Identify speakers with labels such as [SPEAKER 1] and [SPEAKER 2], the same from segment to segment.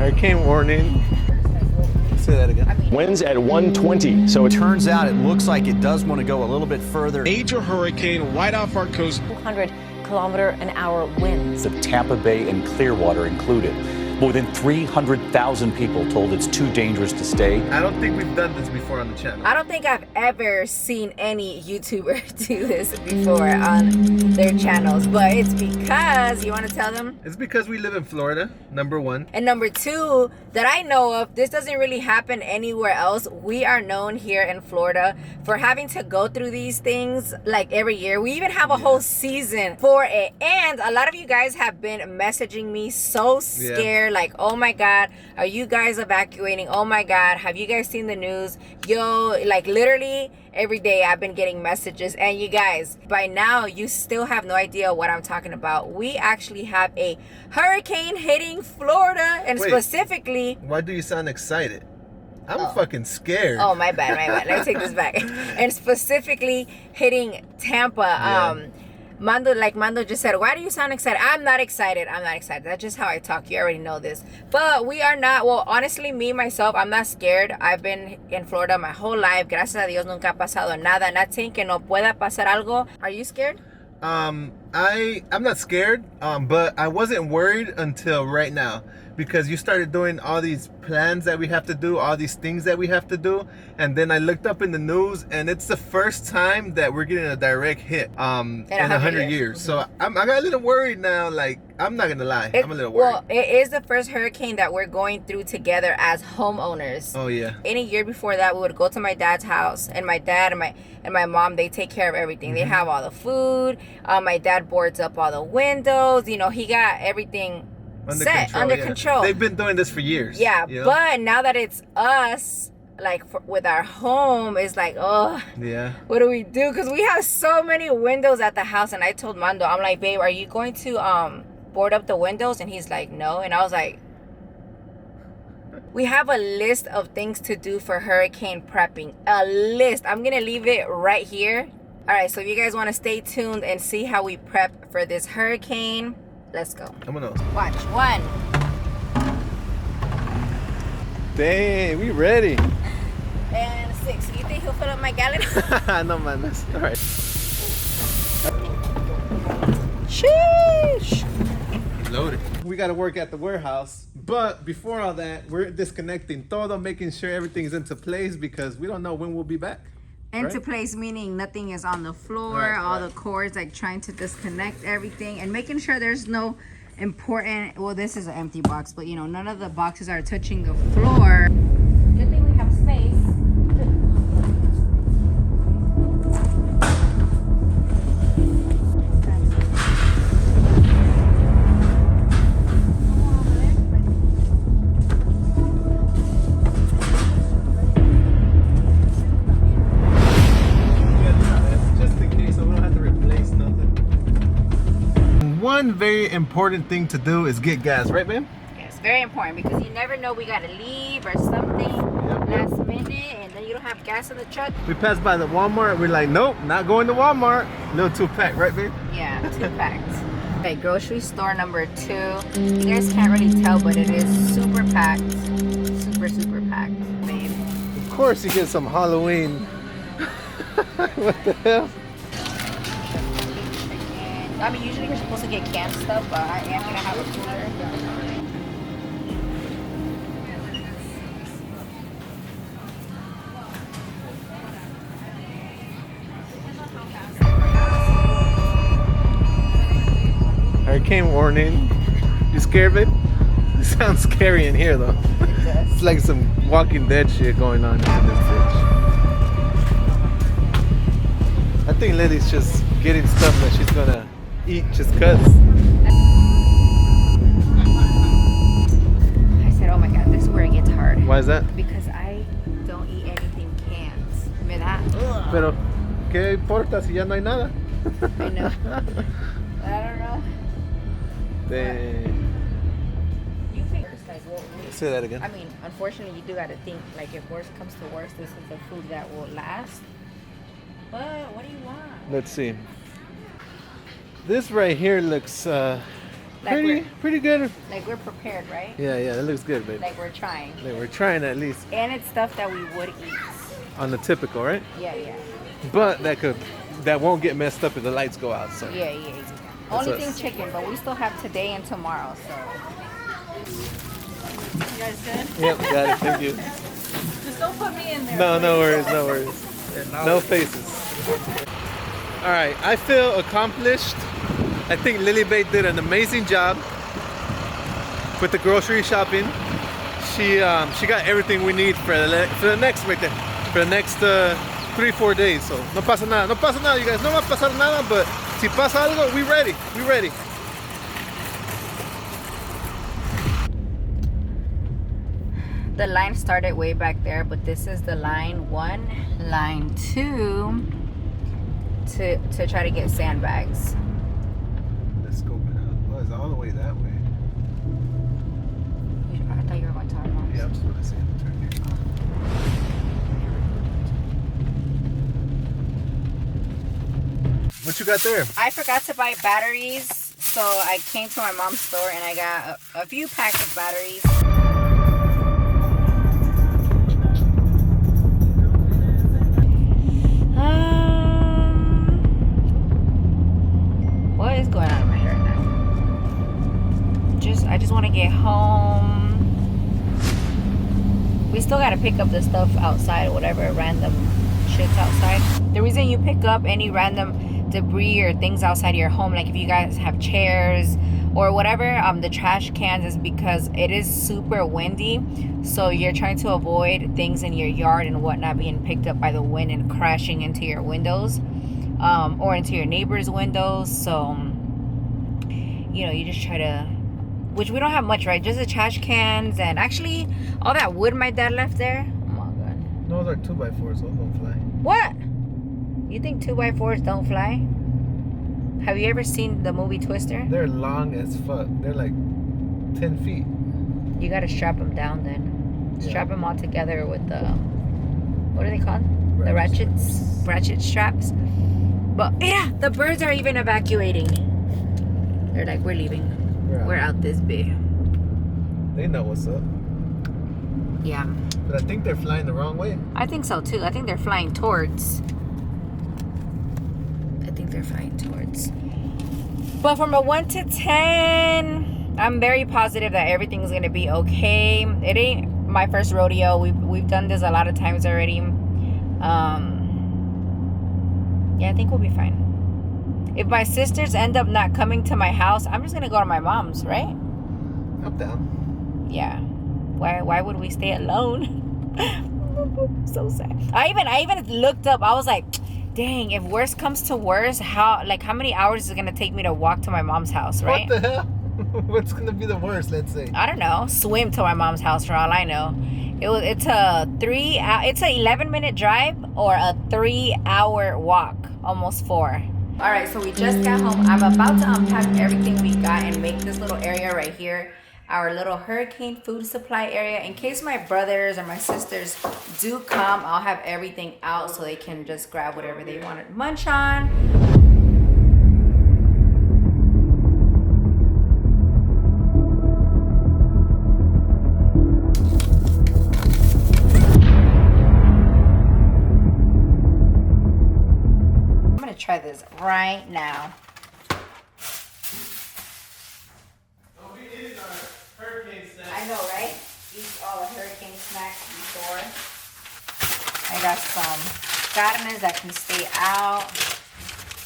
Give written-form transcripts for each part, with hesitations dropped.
[SPEAKER 1] Hurricane warning. Say that again.
[SPEAKER 2] Winds at 120. So it
[SPEAKER 3] Turns out it looks like it does want to go a little bit further.
[SPEAKER 4] Major hurricane right off our coast.
[SPEAKER 5] 200-kilometer-an-hour winds.
[SPEAKER 2] of Tampa Bay and Clearwater included. More than 300,000 people told it's too dangerous to stay.
[SPEAKER 1] I don't think we've done this before on the channel.
[SPEAKER 6] I don't think I've ever seen any YouTuber do this before on their channels, but it's because, you want to tell them?
[SPEAKER 1] It's because we live in Florida, number one.
[SPEAKER 6] And number two, that I know of, this doesn't really happen anywhere else. We are known here in Florida for having to go through these things like every year. We even have a whole season for it. And a lot of you guys have been messaging me so scared. Like, oh my God, are you guys evacuating? Oh my God, have you guys seen the news? Yo, like literally every day I've been getting messages. And you guys, by now you still have no idea what I'm talking about. We actually have a hurricane hitting Florida, and
[SPEAKER 1] Wait,
[SPEAKER 6] specifically,
[SPEAKER 1] why do you sound excited? I'm fucking scared.
[SPEAKER 6] oh my bad, let me take this back. And specifically hitting Tampa. Mando just said, why do you sound excited? I'm not excited. That's just how I talk. You already know this. But we are not, well, honestly, me, myself, I'm not scared. I've been in Florida my whole life. Gracias a Dios, nunca ha pasado nada. Not saying que no pueda pasar algo. Are you scared?
[SPEAKER 1] I'm not scared, but I wasn't worried until right now, because you started doing all these plans that we have to do, all these things that we have to do, and then I looked up in the news, and it's the first time that we're getting a direct hit in 100 years. So I got a little worried now. Like, I'm not gonna lie, I'm a little worried.
[SPEAKER 6] Well, it is the first hurricane that we're going through together as homeowners.
[SPEAKER 1] Oh yeah.
[SPEAKER 6] Any year before that, we would go to my dad's house, and my dad and my mom, they take care of everything. They have all the food. My dad boards up all the windows. You know, he got everything under control.
[SPEAKER 1] They've been doing this for years.
[SPEAKER 6] Yeah,
[SPEAKER 1] you know?
[SPEAKER 6] but now that it's us, like with our home, it's like, oh,
[SPEAKER 1] yeah,
[SPEAKER 6] what do we do? Because we have so many windows at the house. And I told Mando, I'm like, babe, are you going to board up the windows? And he's like, no. And I was like, we have a list of things to do for hurricane prepping. A list. I'm gonna leave it right here. All right, so if you guys want to stay tuned and see how we prep for this hurricane, let's go.
[SPEAKER 1] Vámonos.
[SPEAKER 6] Watch. 1.
[SPEAKER 1] Dang, we ready.
[SPEAKER 6] And 6. You think he'll fill up my gallon?
[SPEAKER 1] No man, that's all right.
[SPEAKER 6] Sheesh.
[SPEAKER 1] Loaded. We got to work at the warehouse, but before all that, we're disconnecting todo, making sure everything's into place, because we don't know when we'll be back.
[SPEAKER 6] Into place meaning nothing is on the floor, all the cords, like trying to disconnect everything and making sure there's no important, well, this is an empty box, but you know, none of the boxes are touching the floor. Good thing we have space.
[SPEAKER 1] One very important thing to do is get gas, right, man?
[SPEAKER 6] Yes, very important, because you never know, we gotta leave or something last minute, and then you don't have gas in the truck.
[SPEAKER 1] We passed by the Walmart, we're like, nope, not going to Walmart. Little 2-pack, right, babe?
[SPEAKER 6] Yeah, 2 packs. Okay, grocery store number 2. You guys can't really tell, but it is super packed. Super packed, babe.
[SPEAKER 1] Of course you get some Halloween. What the hell?
[SPEAKER 6] I mean, usually you're supposed to get camp stuff, but I am gonna have a cooler.
[SPEAKER 1] Hurricane warning. You scared, babe? It sounds scary in here, though.
[SPEAKER 6] It does.
[SPEAKER 1] It's like some Walking Dead shit going on in this bitch. I think Lily's just getting stuff that she's gonna eat just cuz.
[SPEAKER 6] I said, oh my God, this is where it gets hard.
[SPEAKER 1] Why is that?
[SPEAKER 6] Because I don't eat anything canned. Me da.
[SPEAKER 1] Pero, ¿qué importa si ya no hay nada?
[SPEAKER 6] I know. I don't know. You think it's like, well,
[SPEAKER 1] Say that again.
[SPEAKER 6] I mean, unfortunately, you do got to think, like, if worst comes to worst, this is the food that will last. But what do you want?
[SPEAKER 1] Let's see. This right here looks Pretty good.
[SPEAKER 6] Like we're prepared, right?
[SPEAKER 1] Yeah, it looks good, babe.
[SPEAKER 6] Like we're trying.
[SPEAKER 1] Like we're trying at least.
[SPEAKER 6] And it's stuff that we would eat.
[SPEAKER 1] On the typical, right?
[SPEAKER 6] Yeah.
[SPEAKER 1] But that won't get messed up if the lights go out. So
[SPEAKER 6] Yeah. Only thing chicken, but we still have today and tomorrow, so. You guys good?
[SPEAKER 1] Yep, got it. Thank you.
[SPEAKER 6] Just don't put me in there.
[SPEAKER 1] No worries. No faces. All right, I feel accomplished. I think Lily Bae did an amazing job with the grocery shopping. She got everything we need for the next 3-4 days. So no pasa nada, you guys. No va a pasar nada, but si pasa algo, we ready.
[SPEAKER 6] The line started way back there, but this is the line 1, line 2 to try to get sandbags.
[SPEAKER 1] Let's scope it out. Oh, it's all the way that way.
[SPEAKER 6] I thought you were going to our mom's.
[SPEAKER 1] Yeah, I'm just gonna say it. Turn here. What you got there?
[SPEAKER 6] I forgot to buy batteries, so I came to my mom's store and I got a few packs of batteries. What is going on in my hair now? I just want to get home. We still got to pick up the stuff outside, whatever random shit's outside. The reason you pick up any random debris or things outside your home, like if you guys have chairs or whatever, the trash cans, is because it is super windy, so you're trying to avoid things in your yard and whatnot being picked up by the wind and crashing into your windows, or into your neighbor's windows. So you just try to, which we don't have much, right? Just the trash cans and actually all that wood my dad left there. Oh my god.
[SPEAKER 1] Those are 2x4s, those don't fly.
[SPEAKER 6] What? You think 2x4s don't fly? Have you ever seen the movie Twister?
[SPEAKER 1] They're long as fuck. They're like 10 feet.
[SPEAKER 6] You gotta strap them down then.
[SPEAKER 1] Yeah.
[SPEAKER 6] Strap them all together with the, what are they called? The
[SPEAKER 1] Ratchet
[SPEAKER 6] ratchet straps. But yeah, the birds are even evacuating. They're like, we're leaving. We're out this bit.
[SPEAKER 1] They know what's up.
[SPEAKER 6] Yeah.
[SPEAKER 1] But I think they're flying the wrong way.
[SPEAKER 6] I think so too. I think they're flying towards. But from a 1 to 10, I'm very positive that everything's gonna be okay. It ain't my first rodeo. We've done this a lot of times already. Yeah, I think we'll be fine. If my sisters end up not coming to my house, I'm just gonna go to my mom's, right?
[SPEAKER 1] I'm down.
[SPEAKER 6] Yeah. Why would we stay alone? So sad. I even looked up. I was like, dang, if worse comes to worse, how many hours is it gonna take me to walk to my mom's house, right?
[SPEAKER 1] What the hell? What's gonna be the worst? Let's say.
[SPEAKER 6] I don't know. Swim to my mom's house for all I know. It's a 11-minute drive or a 3-hour walk, almost 4. All right, so we just got home. I'm about to unpack everything we got and make this little area right here our little hurricane food supply area. In case my brothers or my sisters do come, I'll have everything out so they can just grab whatever they want to munch on. I'm gonna try this right now. I know, right? Eat all the hurricane snacks before. I got some carnes that can stay out.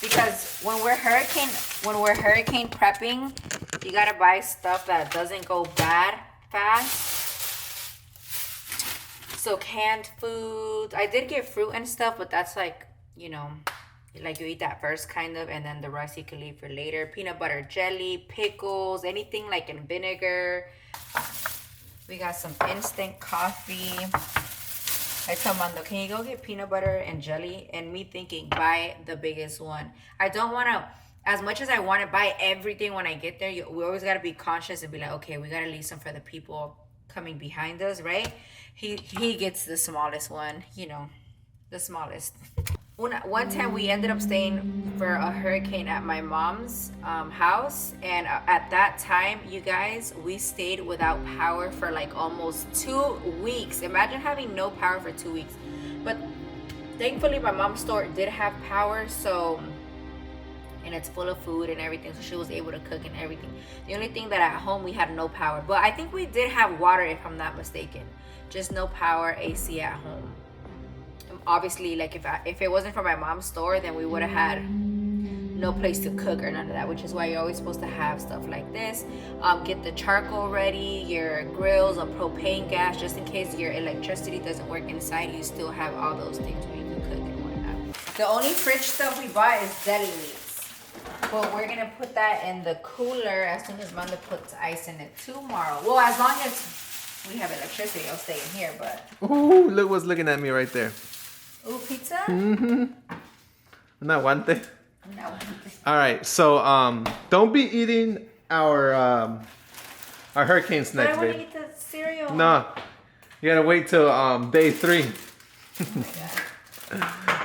[SPEAKER 6] Because when we're hurricane prepping, you gotta buy stuff that doesn't go bad fast. So canned food. I did get fruit and stuff, but that's like, you know, like you eat that first kind of, and then the rest you can leave for later. Peanut butter jelly, pickles, anything like in vinegar. We got some instant coffee. I tell Mando, can you go get peanut butter and jelly? And me thinking, buy the biggest one. I don't want to, as much as I want to buy everything when I get there, we always got to be conscious and be like, okay, we got to leave some for the people coming behind us, right? He gets the smallest one, you know, the smallest. One time we ended up staying for a hurricane at my mom's house, and at that time, you guys, we stayed without power for like almost 2 weeks. Imagine having no power for 2 weeks. But thankfully my mom's store did have power, so, and it's full of food and everything, so she was able to cook and everything. The only thing that at home we had no power, but I think we did have water if I'm not mistaken, just no power, AC at home. Obviously, like if it wasn't for my mom's store, then we would have had no place to cook or none of that, which is why you're always supposed to have stuff like this. Get the charcoal ready, your grills, a propane gas, just in case your electricity doesn't work inside, you still have all those things where you can cook and whatnot. The only fridge stuff we bought is deli meats, but we're gonna put that in the cooler as soon as Manda puts ice in it tomorrow. Well, as long as we have electricity, I'll stay in here, but.
[SPEAKER 1] Ooh, look what's looking at me right there.
[SPEAKER 6] Ooh, pizza?
[SPEAKER 1] Mm-hmm. Not one thing.
[SPEAKER 6] No.
[SPEAKER 1] All right, so don't be eating our hurricane snacks,
[SPEAKER 6] But I want to
[SPEAKER 1] babe.
[SPEAKER 6] eat the cereal.
[SPEAKER 1] No, you gotta wait till day 3.
[SPEAKER 6] Oh my God.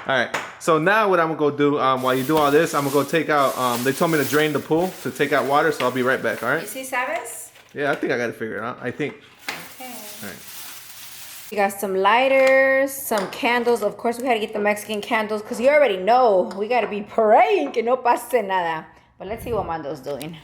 [SPEAKER 1] All right, so now what I'm gonna go do while you do all this, I'm gonna go take out. They told me to drain the pool to take out water, so I'll be right back. All right?
[SPEAKER 6] You see, Sabes?
[SPEAKER 1] Yeah, I think I gotta figure it out. I think.
[SPEAKER 6] Okay.
[SPEAKER 1] All right.
[SPEAKER 6] We got some lighters, some candles. Of course, we had to get the Mexican candles because you already know we got to be praying que no pase nada. But let's see what Mando's doing.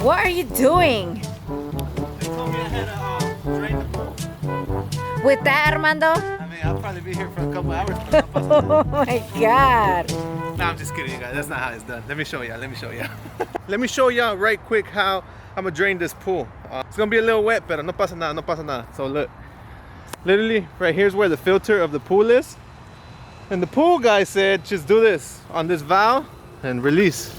[SPEAKER 6] What are you doing?
[SPEAKER 1] They told me I had to drain the pool.
[SPEAKER 6] With that, Armando?
[SPEAKER 1] I mean, I'll probably be here for a couple hours.
[SPEAKER 6] Oh my God.
[SPEAKER 1] No, I'm just kidding, you guys. That's not how it's done. Let me show y'all. Let me show y'all right quick how I'm gonna drain this pool. It's gonna be a little wet, pero no pasa nada, no pasa nada. So look, literally right here's where the filter of the pool is. And the pool guy said, just do this on this valve and release.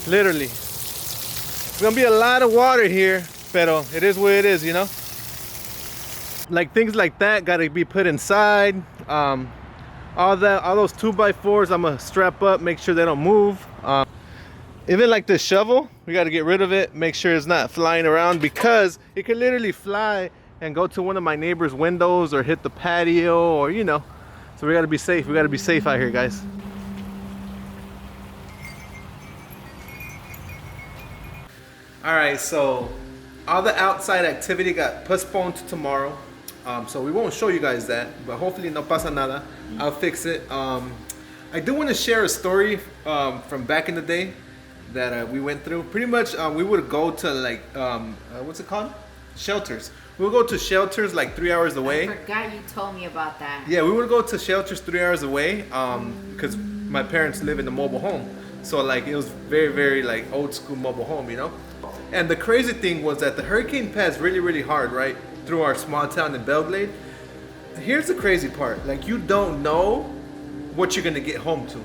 [SPEAKER 1] Literally. It's gonna be a lot of water here, pero it is what it is, you know? Like things like that gotta be put inside. All those 2x4s I'm gonna strap up, make sure they don't move. Even like this shovel, we got to get rid of it, make sure it's not flying around, because it could literally fly and go to one of my neighbor's windows or hit the patio, or you know. So we got to be safe. We got to be safe out here, guys. All right, so all the outside activity got postponed to tomorrow. So we won't show you guys that, but hopefully no pasa nada. I'll fix it. I do want to share a story from back in the day that we went through. Pretty much we would go to like what's it called, shelters. We would go to shelters like 3 hours away.
[SPEAKER 6] I forgot you told me about that.
[SPEAKER 1] Yeah, we would go to shelters 3 hours away because my parents live in a mobile home, so like it was very, very like old school mobile home, you know. And the crazy thing was that the hurricane passed really, really hard right through our small town in Belgrade. Here's the crazy part, like you don't know what you're gonna get home to.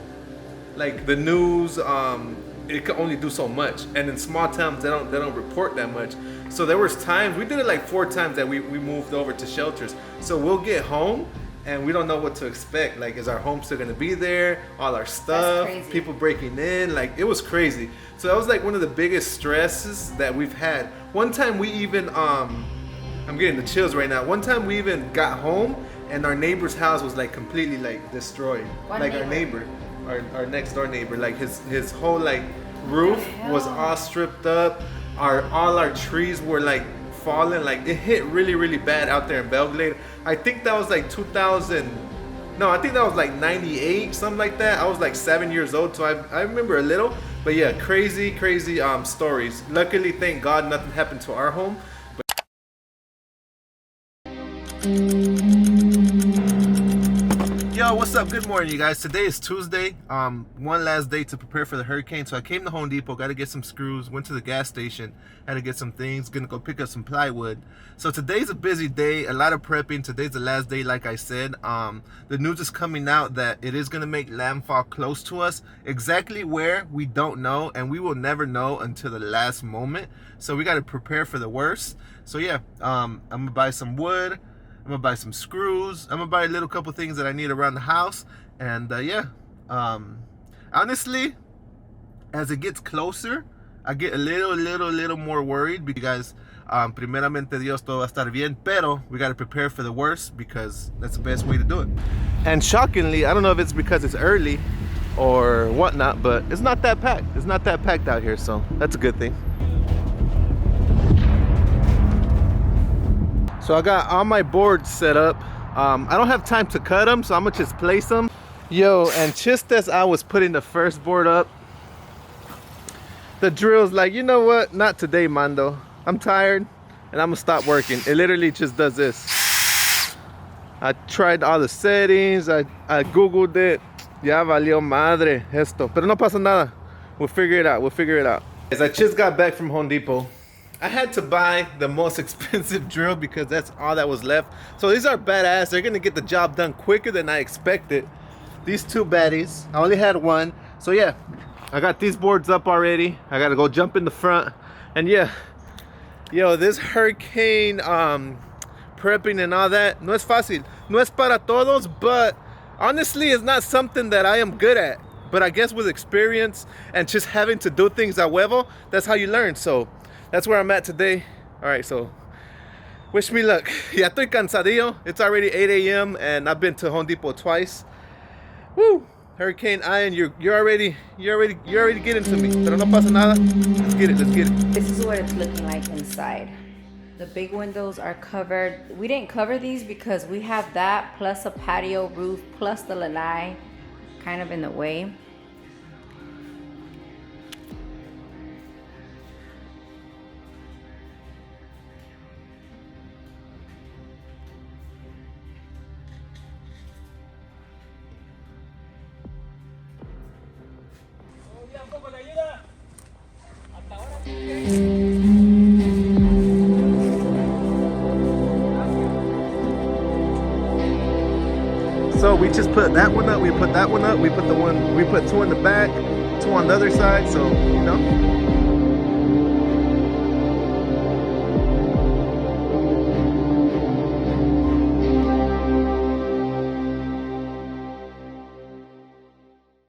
[SPEAKER 1] Like the news, it can only do so much, and in small towns they don't report that much. So there was times, we did it like 4 times that we moved over to shelters. So we'll get home and we don't know what to expect. Like, is our home still gonna be there? All our stuff, people breaking in, like it was crazy. So that was like one of the biggest stresses that we've had. One time we even, I'm getting the chills right now. One time we even got home and our neighbor's house was like completely like destroyed. Like our neighbor, our next door neighbor, like his whole like roof was all stripped up. All our trees were like falling. Like it hit really, really bad out there in Belgrade. I think that was like 2000. No, I think that was like 98, something like that. I was like 7 years old, so I remember a little. But yeah, crazy stories. Luckily, thank God, nothing happened to our home. Yo, what's up? Good morning, you guys. Today is Tuesday. One last day to prepare for the hurricane. So I came to Home Depot, got to get some screws, went to the gas station, had to get some things, gonna go pick up some plywood. So today's a busy day, a lot of prepping. Today's the last day, like I said. The news is coming out that it is gonna make landfall close to us. Exactly where, we don't know, and we will never know until the last moment. So we got to prepare for the worst. So yeah, I'm gonna buy some wood. I'm gonna buy some screws. I'm gonna buy a little couple things that I need around the house. And yeah, honestly, as it gets closer, I get a little more worried because Primeramente Dios, todo va a estar bien, pero we got to prepare for the worst because that's the best way to do it. And shockingly, I don't know if it's because it's early or whatnot, but it's not that packed. It's not that packed out here, so that's a good thing. So I got all my boards set up. I don't have time to cut them, so I'm gonna just place them. Yo, and just as I was putting the first board up, the drill's like, you know what? Not today, Mando. I'm tired and I'm gonna stop working. It literally just does this. I tried all the settings, I googled it. Ya valió madre esto. Pero no pasa nada. We'll figure it out. We'll figure it out. As I just got back from Home Depot, I had to buy the most expensive drill because that's all that was left. So these are badass. They're gonna get the job done quicker than I expected. These two baddies. I only had one. So yeah, I got these boards up already. I gotta go jump in the front. And yeah, yo, this hurricane prepping and all that, no es fácil. No es para todos, but honestly, it's not something that I am good at. But I guess with experience and just having to do things a huevo, that's how you learn. So that's where I'm at today. All right, so wish me luck. Ya estoy cansadillo. It's already 8 a.m. and I've been to Home Depot twice. Woo! Hurricane Ian, you're already getting to me. Pero no pasa nada. Let's get it.
[SPEAKER 6] This is what it's looking like inside. The big windows are covered. We didn't cover these because we have that plus a patio roof plus the lanai kind of in the way.
[SPEAKER 1] So we just put that one up, we put that one up, we put two in the back, two on the other side, so you know.